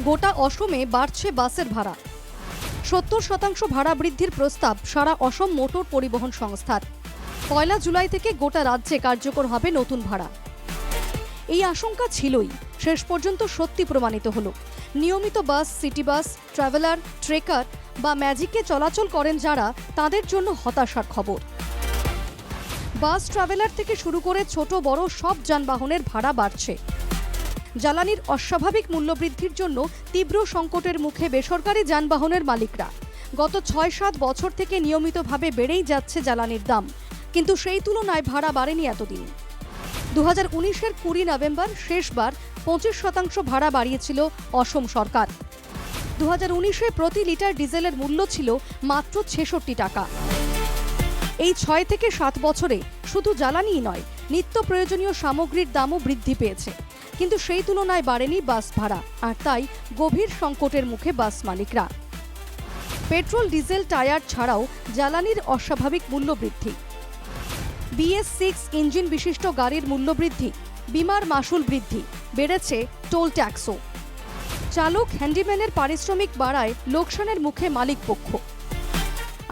গোটা অসমে বাড়ছে বাসের ভাড়া। 70% ভাড়া বৃদ্ধির প্রস্তাব সারা অসম মোটর পরিবহন সংস্থার। 1 জুলাই থেকে গোটা রাজ্যে কার্যকর হবে নতুন ভাড়া। এই আশঙ্কা ছিলই, শেষ পর্যন্ত সত্যি প্রমাণিত হলো। নিয়মিত বাস, সিটি বাস, ট্রাভেলার, ট্রেকার বা ম্যাজিকে চলাচল করেন যারা, তাদের জন্য হতাশার খবর। বাস, ট্রাভেলার থেকে শুরু করে ছোট বড় সব যানবাহনের ভাড়া বাড়ছে। জ্বালানির অস্বাভাবিক মূল্যবৃদ্ধির জন্য তীব্র সংকটের মুখে বেসরকারি যানবাহনের মালিকরা। গত 6-7 বছর থেকে নিয়মিতভাবে বেড়েই যাচ্ছে জ্বালানির দাম, কিন্তু সেই তুলনায় ভাড়া বাড়েনি এতদিন। 2019-এর 20 নভেম্বর শেষবার 25% ভাড়া বাড়িয়েছিল অসম সরকার। 2019-এ প্রতি লিটার ডিজেলের মূল্য ছিল মাত্র 66 টাকা। এই 6 থেকে 7 বছরে শুধু জ্বালানিই নয়, নিত্য প্রয়োজনীয় সামগ্রীর দামও বৃদ্ধি পেয়েছে, কিন্তু সেই তুলনায় বাড়েনি বাস ভাড়া। আর তাই গভীর সংকটের মুখে বাস মালিকরা। পেট্রোল, ডিজেল, টায়ার ছাড়াও জ্বালানির অস্বাভাবিক মূল্য বৃদ্ধি, BS6 ইঞ্জিন বিশিষ্ট গাড়ির মূল্য বৃদ্ধি, বিমার মাসুল বৃদ্ধি, বেড়েছে টোল ট্যাক্সও। চালক, হ্যান্ডিম্যানের পারিশ্রমিক বাড়ায় লোকসানের মুখে মালিক পক্ষ।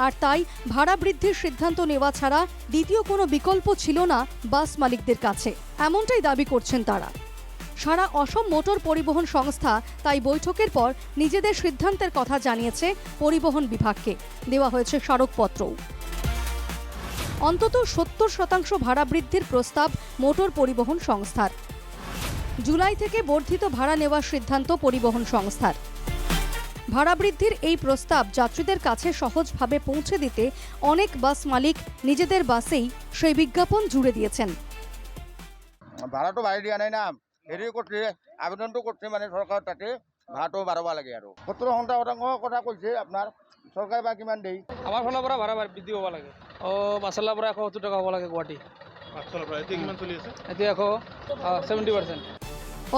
আর তাই ভাড়া বৃদ্ধির সিদ্ধান্ত নেওয়া ছাড়া দ্বিতীয় কোনো বিকল্প ছিল না বাস মালিকদের কাছে, এমনটাই দাবি করছেন তারা। সারা অসম মোটর পরিবহন সংস্থা তাই বৈঠকের পর নিজেদের সিদ্ধান্তের কথা জানিয়েছে পরিবহন বিভাগকে। দেওয়া হয়েছে স্মারকপত্রও। অন্তত 70% ভাড়া বৃদ্ধির প্রস্তাব মোটর পরিবহন সংস্থার। জুলাই থেকে বর্ধিত ভাড়া নেওয়ার সিদ্ধান্ত পরিবহন সংস্থার। ভাড়া বৃদ্ধির এই প্রস্তাব যাত্রীদের কাছে সহজভাবে পৌঁছে দিতে অনেক বাস মালিক নিজেদের বাসেই সেই বিজ্ঞাপন জুড়ে দিয়েছেন। ভাড়াটো বাঢ়ি দিয়া নাই না, হেৰি কৰিছে, আবেদনটো কৰিছে মানে চৰকাৰ, তাতে ভাড়াটো বাঢ়াব লাগে আৰু 70% কথা কৈছে। আপোনাৰ চৰকাৰে বা কিমান দেই? আমাৰ ফালৰ পৰা ভাড়া বৃদ্ধি হ'ব লাগে। পাঁচলাৰ পৰা 170 টাকা হ'ব লাগে গুৱাহাটী। পাঁচলাৰ পৰা এতিয়া কিমান চলি আছে? এতিয়া 70%।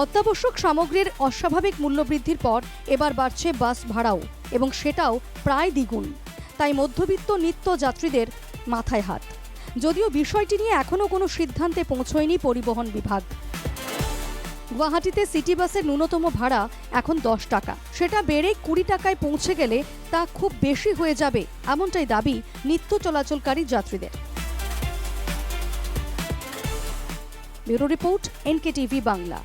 অত্যাবশ্যক সামগ্রীর অস্বাভাবিক মূল্যবৃদ্ধির পর এবার বাড়ছে বাস ভাড়াও, এবং সেটাও প্রায় দ্বিগুণ। তাই মধ্যবিত্ত নিত্য যাত্রীদের মাথায় হাত। যদিও বিষয়টি নিয়ে এখনও কোনো সিদ্ধান্তে পৌঁছয়নি পরিবহন বিভাগ। গুয়াহাটিতে সিটি বাসের ন্যূনতম ভাড়া এখন 10 টাকা, সেটা বেড়ে 20 টাকায় পৌঁছে গেলে তা খুব বেশি হয়ে যাবে, এমনটাই দাবি নিত্য চলাচলকারী যাত্রীদের। Bureau report, NKTV Bangla.